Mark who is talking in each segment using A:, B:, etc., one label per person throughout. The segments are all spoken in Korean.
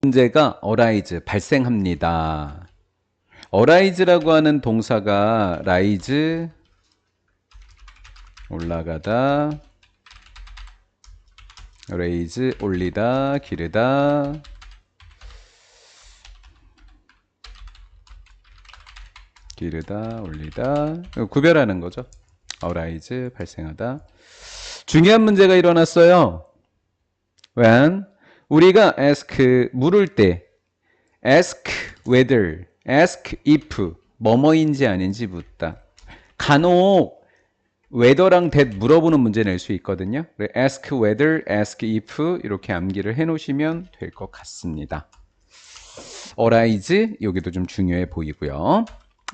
A: 문제가 arise, 발생합니다. arise라고 하는 동사가 rise, 올라가다, raise, 올리다, 기르다, 기르다, 올리다, 구별하는 거죠. arise, 발생하다. 중요한 문제가 일어났어요. when 우리가 ask, 물을 때 ask whether, ask if 뭐뭐인지 아닌지 묻다. 간혹 whether랑 that 물어보는 문제 낼 수 있거든요. ask whether, ask if 이렇게 암기를 해놓으시면 될 것 같습니다. arise 여기도 좀 중요해 보이고요.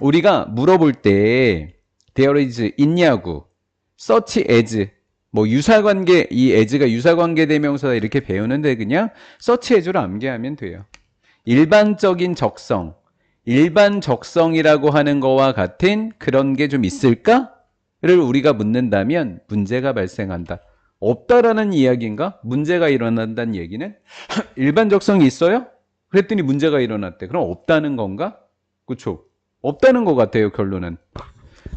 A: 우리가 물어볼 때 there is 있냐고, such as 뭐 유사관계, 이 as가 유사관계 대명사다 이렇게 배우는데 그냥 such as로 암기하면 돼요. 일반적인 적성, 일반 적성이라고 하는 거와 같은 그런 게 좀 있을까? 를 우리가 묻는다면 문제가 발생한다. 없다라는 이야기인가? 문제가 일어난다는 얘기는 일반 적성이 있어요? 그랬더니 문제가 일어났대. 그럼 없다는 건가? 그렇죠? 없다는 것 같아요, 결론은.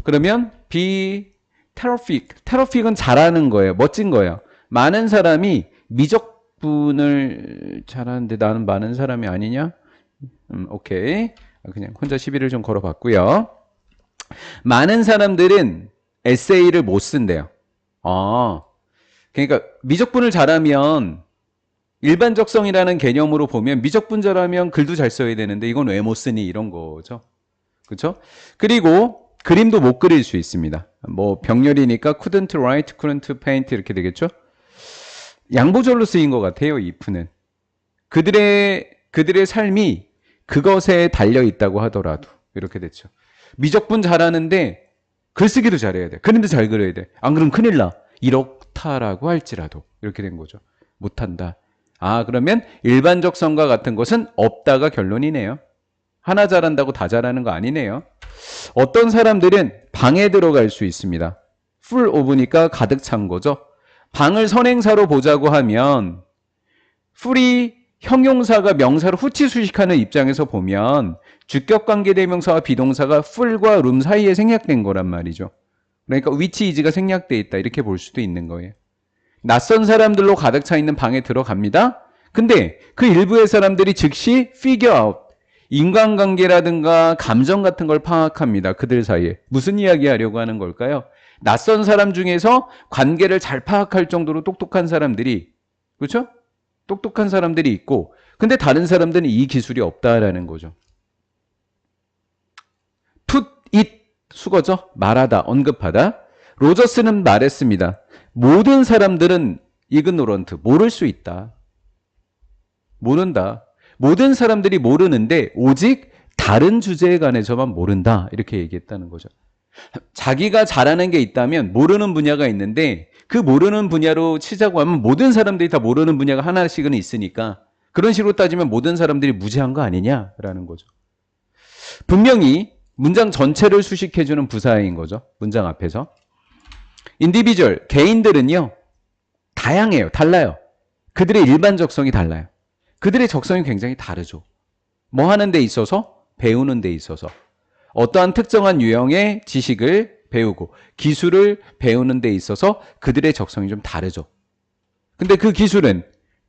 A: 그러면 be terrific. terrific은 잘하는 거예요. 멋진 거예요. 많은 사람이 미적분을 잘하는데 나는 많은 사람이 아니냐? 오케이. 그냥 혼자 시비를 좀 걸어봤고요. 많은 사람들은 에세이를 못 쓴대요. 그러니까 미적분을 잘하면 일반적성이라는 개념으로 보면 미적분 잘하면 글도 잘 써야 되는데 이건 왜 못 쓰니 이런 거죠. 그렇죠? 그리고 그림도 못 그릴 수 있습니다. 뭐 병렬이니까 couldn't write, couldn't paint 이렇게 되겠죠? 양보절로 쓰인 것 같아요. if는. 그들의 삶이 그것에 달려 있다고 하더라도 이렇게 됐죠. 미적분 잘하는데 글쓰기도 잘해야 돼. 그림도 잘 그려야 돼. 안 그러면 큰일 나. 이렇다라고 할지라도 이렇게 된 거죠. 못한다. 그러면 일반적성과 같은 것은 없다가 결론이네요. 하나 잘한다고 다 잘하는 거 아니네요. 어떤 사람들은 방에 들어갈 수 있습니다. full of니까 가득 찬 거죠. 방을 선행사로 보자고 하면 full이 형용사가 명사로 후치수식하는 입장에서 보면 주격관계대명사와 비동사가 full과 room 사이에 생략된 거란 말이죠. 그러니까 which is가 생략돼 있다 이렇게 볼 수도 있는 거예요. 낯선 사람들로 가득 차 있는 방에 들어갑니다. 근데 그 일부의 사람들이 즉시 figure out, 인간관계라든가 감정 같은 걸 파악합니다. 그들 사이에. 무슨 이야기 하려고 하는 걸까요? 낯선 사람 중에서 관계를 잘 파악할 정도로 똑똑한 사람들이, 그렇죠? 똑똑한 사람들이 있고, 근데 다른 사람들은 이 기술이 없다라는 거죠. put it, 수거죠? 말하다, 언급하다. 로저스는 말했습니다. 모든 사람들은 ignorant, 모를 수 있다. 모른다. 모든 사람들이 모르는데 오직 다른 주제에 관해서만 모른다. 이렇게 얘기했다는 거죠. 자기가 잘하는 게 있다면 모르는 분야가 있는데 그 모르는 분야로 치자고 하면 모든 사람들이 다 모르는 분야가 하나씩은 있으니까 그런 식으로 따지면 모든 사람들이 무지한 거 아니냐라는 거죠. 분명히 문장 전체를 수식해주는 부사인 거죠. 문장 앞에서. individual, 개인들은요. 다양해요. 달라요. 그들의 일반적성이 달라요. 그들의 적성이 굉장히 다르죠. 뭐 하는 데 있어서? 배우는 데 있어서. 어떠한 특정한 유형의 지식을 배우고 기술을 배우는 데 있어서 그들의 적성이 좀 다르죠. 근데 그 기술은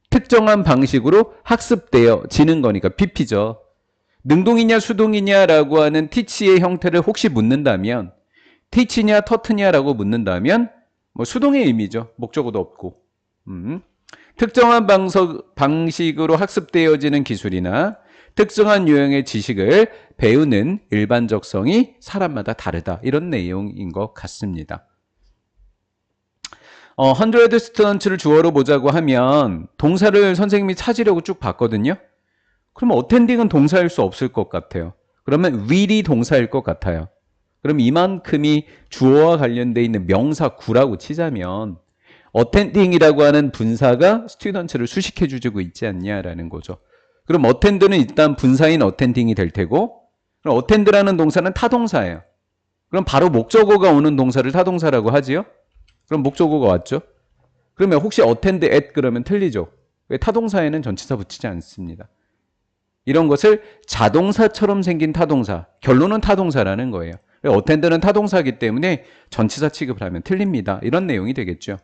A: 특정한 방식으로 학습되어지는 거니까 PP죠. 능동이냐 수동이냐라고 하는 teach의 형태를 혹시 묻는다면 teach냐 taught,냐라고 묻는다면 뭐 수동의 의미죠. 목적어도 없고. 특정한 방식으로 학습되어지는 기술이나 특정한 유형의 지식을 배우는 일반적성이 사람마다 다르다. 이런 내용인 것 같습니다. 100 students를 주어로 보자고 하면 동사를 선생님이 찾으려고 쭉 봤거든요. 그럼 attending은 동사일 수 없을 것 같아요. 그러면 will이 동사일 것 같아요. 그럼 이만큼이 주어와 관련되어 있는 명사 구라고 치자면 attending이라고 하는 분사가 students를 수식해주고 있지 않냐라는 거죠. 그럼 attend는 일단 분사인 attending이 될 테고 그럼 attend라는 동사는 타동사예요. 그럼 바로 목적어가 오는 동사를 타동사라고 하지요? 그럼 목적어가 왔죠? 그러면 혹시 attend at 그러면 틀리죠? 왜 타동사에는 전치사 붙이지 않습니다. 이런 것을 자동사처럼 생긴 타동사, 결론은 타동사라는 거예요. 어텐드는 타동사이기 때문에 전치사 취급을 하면 틀립니다. 이런 내용이 되겠죠.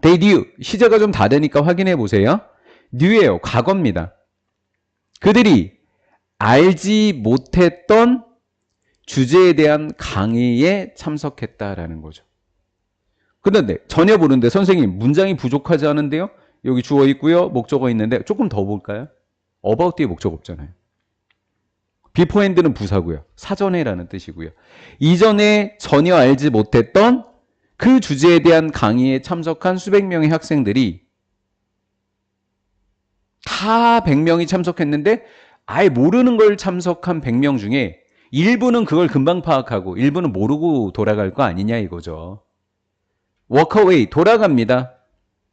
A: They knew. 시제가 좀 다르니까 확인해 보세요. knew예요. 과거입니다. 그들이 알지 못했던 주제에 대한 강의에 참석했다라는 거죠. 그런데 전혀 모르는데 선생님 문장이 부족하지 않은데요? 여기 주어 있고요. 목적어 있는데 조금 더 볼까요? about 뒤에 목적 없잖아요. beforehand는 부사고요. 사전에라는 뜻이고요. 이전에 전혀 알지 못했던 그 주제에 대한 강의에 참석한 수백 명의 학생들이 다 100명이 참석했는데 아예 모르는 걸 참석한 100명 중에 일부는 그걸 금방 파악하고 일부는 모르고 돌아갈 거 아니냐 이거죠. walk away, 돌아갑니다.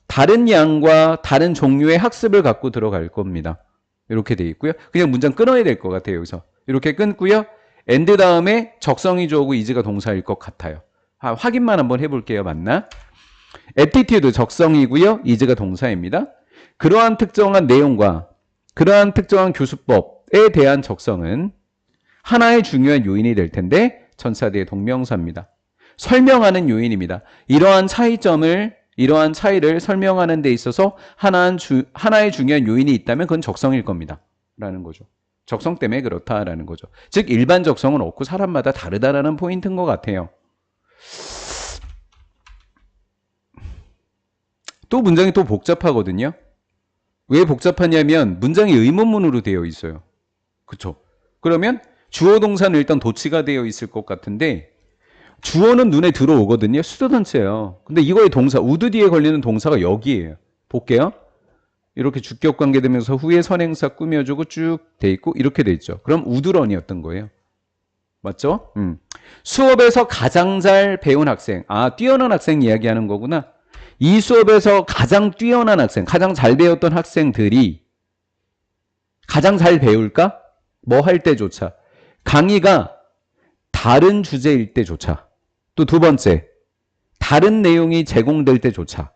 A: 다른 양과 다른 종류의 학습을 갖고 들어갈 겁니다. 이렇게 돼 있고요. 그냥 문장 끊어야 될 것 같아요. 여기서 이렇게 끊고요. and 다음에 적성이 주어고 is가 동사일 것 같아요. 확인만 한번 해볼게요. 맞나? attitude 적성이고요. is가 동사입니다. 그러한 특정한 내용과 그러한 특정한 교수법에 대한 적성은 하나의 중요한 요인이 될 텐데 전사 뒤에 동명사입니다. 설명하는 요인입니다. 이러한 차이를 설명하는 데 있어서 하나의 중요한 요인이 있다면 그건 적성일 겁니다. 라는 거죠. 적성 때문에 그렇다라는 거죠. 즉 일반 적성은 없고 사람마다 다르다라는 포인트인 것 같아요. 또 문장이 또 복잡하거든요. 왜 복잡하냐면 문장이 의문문으로 되어 있어요. 그쵸? 그러면 주어 동사는 일단 도치가 되어 있을 것 같은데 주어는 눈에 들어오거든요. 수도전체예요. 근데 이거의 동사, 우드 뒤에 걸리는 동사가 여기에요. 볼게요. 이렇게 주격 관계되면서 후에 선행사 꾸며주고 쭉 돼 있고 이렇게 돼 있죠. 그럼 우드런이었던 거예요. 맞죠? 수업에서 가장 잘 배운 학생. 뛰어난 학생 이야기하는 거구나. 이 수업에서 가장 뛰어난 학생, 가장 잘 배웠던 학생들이 가장 잘 배울까? 뭐 할 때조차. 강의가 다른 주제일 때조차. 또 두 번째, 다른 내용이 제공될 때조차.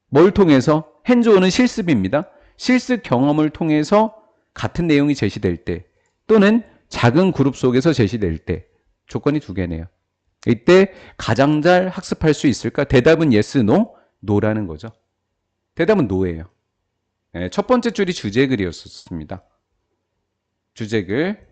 A: 뭘 통해서? 핸즈온은 실습입니다. 실습 경험을 통해서 같은 내용이 제시될 때 또는 작은 그룹 속에서 제시될 때 조건이 두 개네요. 이때 가장 잘 학습할 수 있을까? 대답은 yes, no, no라는 거죠. 대답은 no예요. 첫 번째 줄이 주제글이었습니다. 주제글.